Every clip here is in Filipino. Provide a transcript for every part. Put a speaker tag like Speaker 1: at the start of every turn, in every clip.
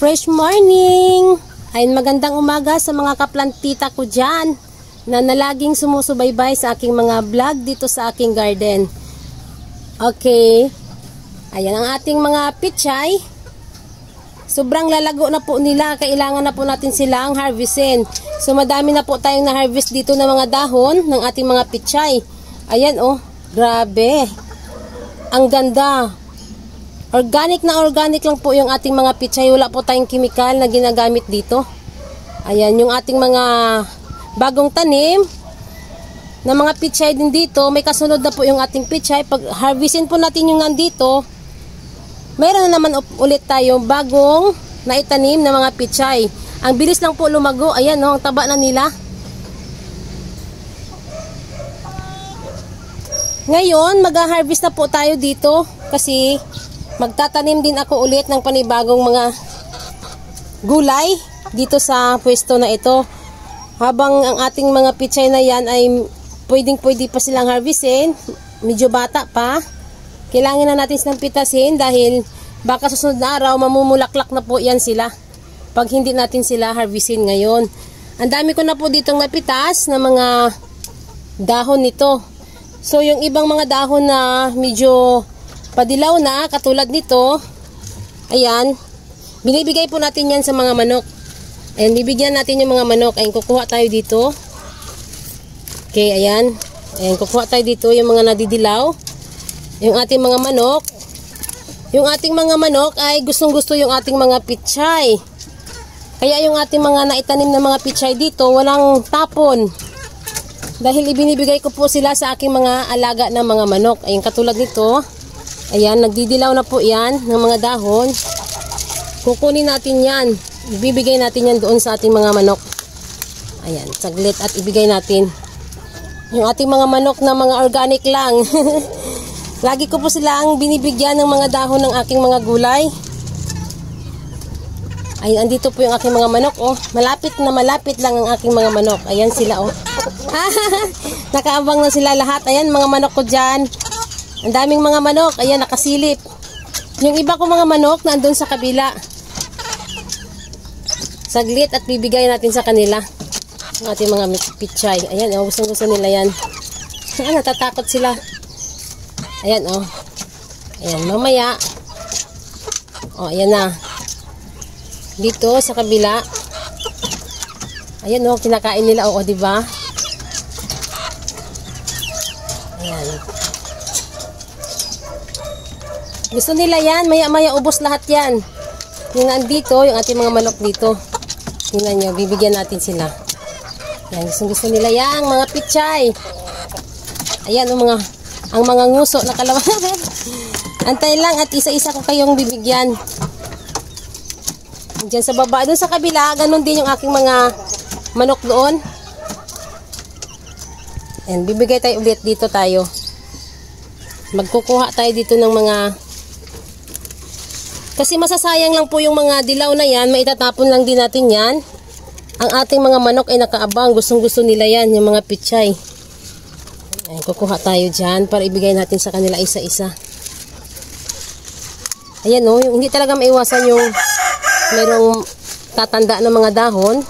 Speaker 1: Fresh morning! Ayun, magandang umaga sa mga kaplantita ko dyan na nalaging sumusubaybay sa aking mga vlog dito sa aking garden. Okay. Ayan ang ating mga pichay. Sobrang lalago na po nila. Kailangan na po natin silang harvestin. So madami na po tayong na-harvest dito na mga dahon ng ating mga pichay. Ayan oh, grabe. Ang ganda. Organic na organic lang po yung ating mga pichay. Wala po tayong chemical na ginagamit dito. Ayan, yung ating mga bagong tanim na mga pichay din dito. May kasunod na po yung ating pichay. Pag harvestin po natin yung nandito, mayroon na naman ulit tayong bagong naitanim na mga pichay. Ang bilis lang po lumago. Ayan, no, ang taba na nila. Ngayon, mag-harvest na po tayo dito kasi magtatanim din ako ulit ng panibagong mga gulay dito sa pwesto na ito. Habang ang ating mga pichay na yan ay pwede pa silang harvestin, medyo bata pa, kailangan na natin silang pitasin dahil baka susunod na araw mamumulaklak na po yan sila pag hindi natin sila harvestin ngayon. Ang dami ko na po ditong napitas na mga dahon nito. So yung ibang mga dahon na medyo padilaw na, katulad nito, ayan, binibigay po natin yan sa mga manok. Ayan, bibigyan natin yung mga manok. Ayan, kukuha tayo dito. Okay, ayan. Ayan, kukuha tayo dito yung mga nadidilaw. Yung ating mga manok. Yung ating mga manok ay gustong-gusto yung ating mga pichay. Kaya yung ating mga naitanim na mga pichay dito, walang tapon. Dahil ibinibigay ko po sila sa aking mga alaga na mga manok. Ayan, katulad nito. Ayan, nagdidilaw na po yan ng mga dahon. Kukunin natin yan. Ibibigay natin yan doon sa ating mga manok. Ayan, saglit at ibigay natin. Yung ating mga manok na mga organic lang. Lagi ko po silang binibigyan ng mga dahon ng aking mga gulay. Ayan, andito po yung aking mga manok. Oh, malapit lang ang aking mga manok. Ayan sila oh. Nakaabang na sila lahat. Ayan, mga manok ko dyan. Ang daming mga manok. Ayan, nakasilip. Yung iba ko mga manok nandun sa kabila. Saglit at bibigay natin sa kanila ang ating mga pichay. Ayan, oh, gusto nila yan. Ayan, natatakot sila. Ayan, oh. Ayan, mamaya. Oh, ayan na. Dito sa kabila. Ayan, oh, kinakain nila. Oh, diba? Ayan. Gusto nila yan, maya-maya ubos lahat yan. Yung nandito, yung ating mga manok dito. Tingnan nyo, bibigyan natin sila. Yan, gusto nila yan, mga pichay. Ayan, ang mga nguso na kalawa. Antay lang at isa-isa ko kayong bibigyan. Diyan sa baba, doon sa kabila, ganun din yung aking mga manok doon. Yan, bibigay tayo ulit dito tayo. Magkukuha tayo dito ng mga... Kasi masasayang lang po yung mga dilaw na yan, maitatapon lang din natin yan. Ang ating mga manok ay nakaabang, gustong-gusto nila yan, yung mga pichay. Ayan, kukuha tayo dyan para ibigay natin sa kanila isa-isa. Ayan o, hindi talaga maiwasan yung merong tatanda ng mga dahon.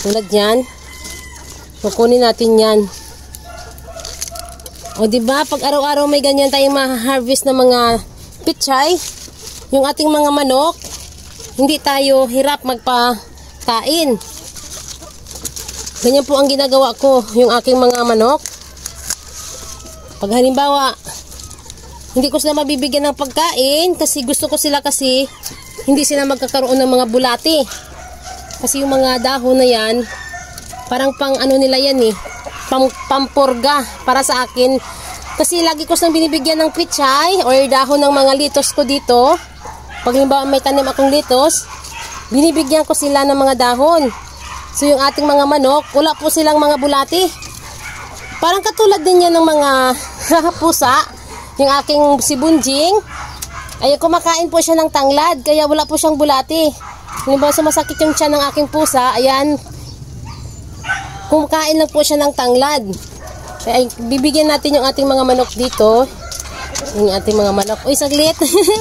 Speaker 1: Tulad yan. Kukunin natin yan. O diba, pag araw-araw may ganyan tayong ma-harvest na mga pichay, yung ating mga manok, hindi tayo hirap magpakain. Ganyan po ang ginagawa ko, yung aking mga manok. Pag halimbawa, hindi ko sila mabibigyan ng pagkain, kasi gusto ko sila kasi hindi sila magkakaroon ng mga bulati. Kasi yung mga dahon na yan, parang pang ano nila yan eh, pampurga para sa akin. Kasi lagi ko silang binibigyan ng pichay or dahon ng mga litos ko dito. Pag halimbawa may tanim akong litos, binibigyan ko sila ng mga dahon. So yung ating mga manok, wala po silang mga bulati. Parang katulad din yan ng mga pusa. Yung aking sibunjing, ay kumakain po siya ng tanglad, kaya wala po siyang bulati. Halimbawa sumasakit yung tiyan ng aking pusa, ayan, kumakain lang po siya ng tanglad. Kaya bibigyan natin yung ating mga manok dito. Yung ating mga manok. Uy, saglit.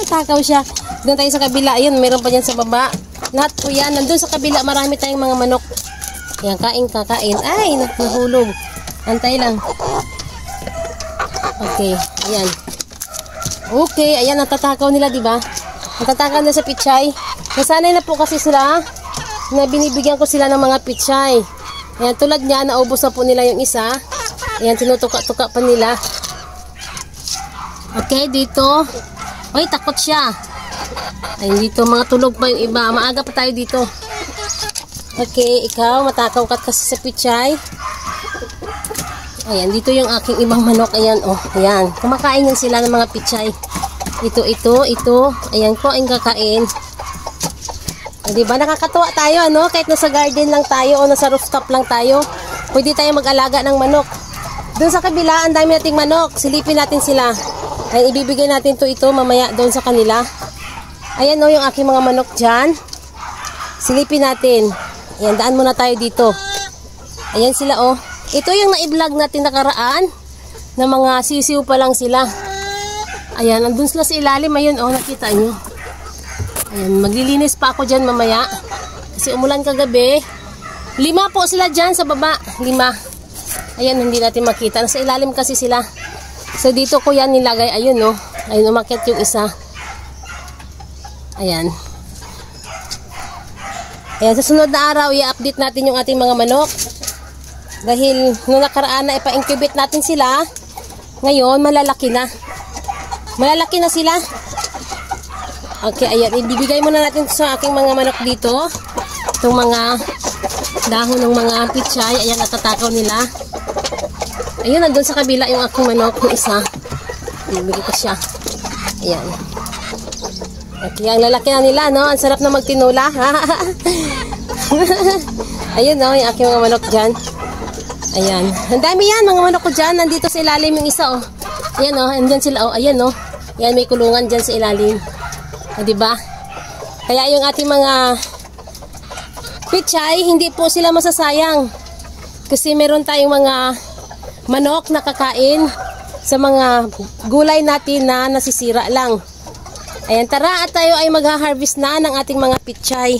Speaker 1: Takaw siya. Doon tayo sa kabila. Ayun, meron pa dyan sa baba. Lahat po yan. Nandun sa kabila, marami tayong mga manok. Ayan, kakain. Ay, nahulog. Antay lang. Okay, ayan. Okay, ayan, natatakaw nila, diba? Natatakaw na sa pichay. Nasanay na po kasi sila na binibigyan ko sila ng mga pichay. Ayan, tulad niya, naubos na po nila yung isa. Ayan, tinutuka-tuka pa nila. Okay, dito. Uy, takot siya. Ayan, dito, mga tulog pa yung iba. Maaga pa tayo dito. Okay, ikaw, matakaw ka kasi sa pichay. Ayan, dito yung aking ibang manok. Ayan, oh, ayan. Kumakain yan sila ng mga pichay. Ito. Ayan ko, ang kakain. Diba, nakakatuwa tayo, ano? Kahit nasa garden lang tayo o nasa rooftop lang tayo, pwede tayo mag-alaga ng manok. Doon sa kabila, ang dami nating manok. Silipin natin sila. Ayan, ibibigay natin ito mamaya doon sa kanila. Ayan, oh, yung aking mga manok dyan. Silipin natin. Ayan, daan muna tayo dito. Ayan sila, oh. Ito yung na-vlog natin nakaraan na mga sisiw pa lang sila. Ayan, andun sila sa ilalim. Ayun, oh, nakita nyo. Ayan, maglilinis pa ako dyan mamaya. Kasi umulan kagabi. 5 po sila dyan sa baba. 5. Ayan, hindi natin makita. Nasa ilalim kasi sila. So, dito ko yan nilagay. Ayun, oh. Ayun, umakyat yung isa. Ayan. Ayan, sa sunod na araw, i-update natin yung ating mga manok. Dahil nung nakaraan na ipa-incubate natin sila, ngayon malalaki na. Malalaki na sila. Okay, ayan. Ibibigay muna natin sa aking mga manok dito. Itong mga dahon ng mga pichay. Ayan, natatakaw nila. Ayun, nandun sa kabila yung aking manok. Yung isa. Ibigay ko siya. Ayan. Okay, ang lalaki na nila, no? Ang sarap na magtinula. Ayun, no? Yung aking mga manok dyan. Ayan. Ang dami yan, mga manok ko dyan. Nandito sa ilalim yung isa, oh. Ayan, oh. Andyan sila, oh. Ayan, oh. Ayan, may kulungan dyan sa ilalim. O, diba? Kaya yung ating mga pichay, hindi po sila masasayang. Kasi meron tayong mga manok na kakain sa mga gulay natin na nasisira lang. Ayan, tara at tayo ay magha-harvest na ng ating mga pichay.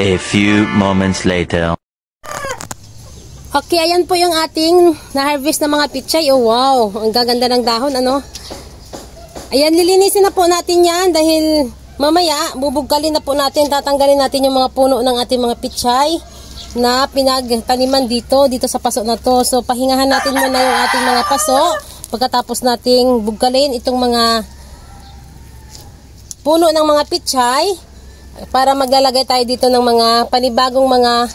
Speaker 2: A few moments later.
Speaker 1: Okay, ayan po yung ating na-harvest na mga pichay. Oh, wow. Ang gaganda ng dahon, ano? Ayan, lilinisin na po natin yan dahil mamaya, bubugkalin na po natin, tatanggalin natin yung mga puno ng ating mga pichay na pinagtaniman dito sa paso na to. So, pahingahan natin muna yung ating mga paso pagkatapos nating bugkalin itong mga puno ng mga pichay para maglalagay tayo dito ng mga panibagong mga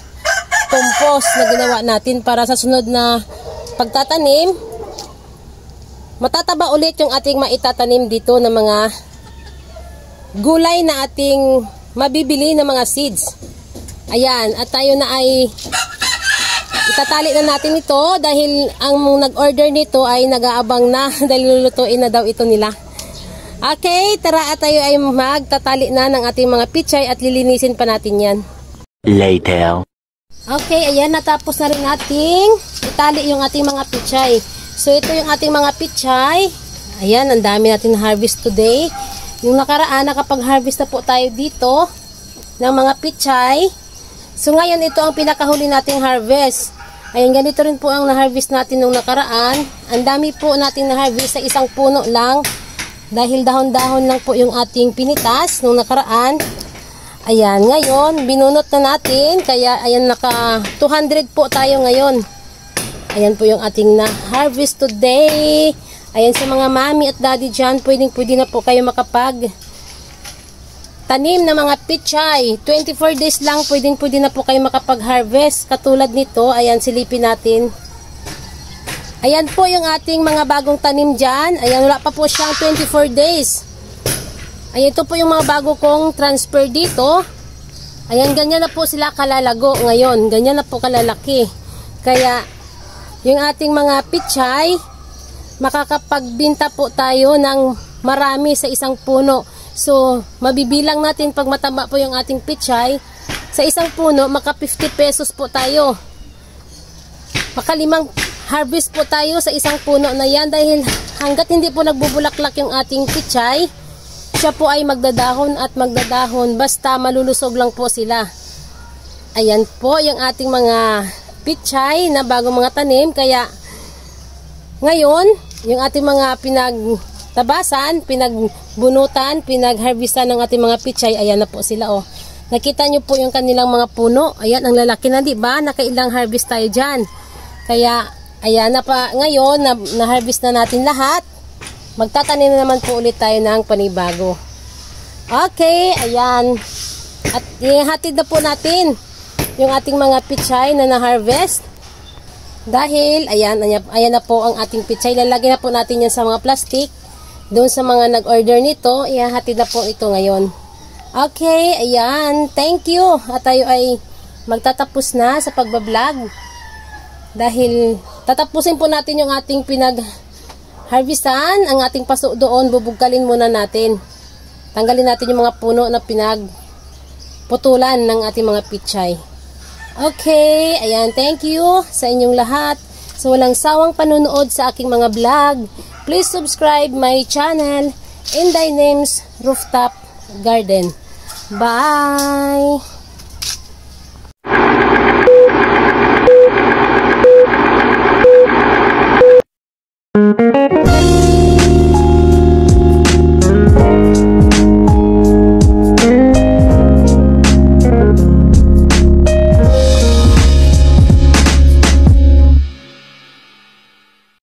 Speaker 1: compost na ginawa natin para sa sunod na pagtatanim, matataba ulit yung ating maitatanim dito ng mga gulay na ating mabibili ng mga seeds. Ayan, at tayo na ay itatali na natin ito dahil ang nag-order nito ay nag-aabang na dahil lulutuin na daw ito nila. Okay, tara at tayo ay magtatali na ng ating mga pichay at lilinisin pa natin yan.
Speaker 2: Later.
Speaker 1: Okay, ayan, natapos na rin nating itali yung ating mga pichay. So, ito yung ating mga pichay. Ayan, ang dami natin harvest today. Yung nakaraan, nakapag-harvest na po tayo dito ng mga pichay. So, ngayon, ito ang pinakahuli nating harvest. Ayan, ganito rin po ang na-harvest natin nung nakaraan. Ang dami po nating na-harvest sa isang puno lang. Dahil dahon-dahon lang po yung ating pinitas nung nakaraan. Ayan, ngayon, binunot na natin. Kaya, ayan, naka 200 po tayo ngayon. Ayan po yung ating na-harvest today. Ayan sa mga mami at daddy dyan, pwede na po kayo makapag tanim na mga pichay. 24 days lang, pwede na po kayo makapag-harvest. Katulad nito, ayan, silipin natin. Ayan po yung ating mga bagong tanim dyan. Ayan, wala pa po siyang 24 days. Ayan, ito po yung mga bago kong transfer dito. Ayan, ganyan na po sila kalalago ngayon. Ganyan na po kalalaki. Kaya, yung ating mga pichay, makakapagbinta po tayo ng marami sa isang puno. So, mabibilang natin pag mataba po yung ating pichay. Sa isang puno, maka 50 pesos po tayo. Maka 5 harvest po tayo sa isang puno na yan. Dahil hanggat hindi po nagbubulaklak yung ating pichay, siya po ay magdadahon at magdadahon. Basta malulusog lang po sila. Ayan po yung ating mga pichay na bagong mga tanim. Kaya ngayon, yung ating mga pinagtabasan, pinagbunutan, pinagharvestan ng ating mga pichay, ayan na po sila oh. Nakita nyo po yung kanilang mga puno. Ayan, ang lalaki na, diba? Nakailang harvest tayo dyan. Kaya, ayan na pa, ngayon, na-harvest na natin lahat. Magtatanim na naman po ulit tayo ng panibago. Okay, ayan. At ihatid na po natin yung ating mga pichay na na-harvest. Dahil, ayan na po ang ating pichay. Lalagyan na po natin yan sa mga plastic. Doon sa mga nag-order nito, ihatid na po ito ngayon. Okay, ayan. Thank you. At tayo ay magtatapos na sa pagbablog. Dahil tatapusin po natin yung ating pinag-harvestan, ang ating paso doon, bubugkalin muna natin. Tanggalin natin yung mga puno na pinagputulan ng ating mga pichay. Okay, ayan, thank you sa inyong lahat. Sa walang sawang panunood sa aking mga vlog. Please subscribe my channel, In Thy Name's Rooftop Garden. Bye!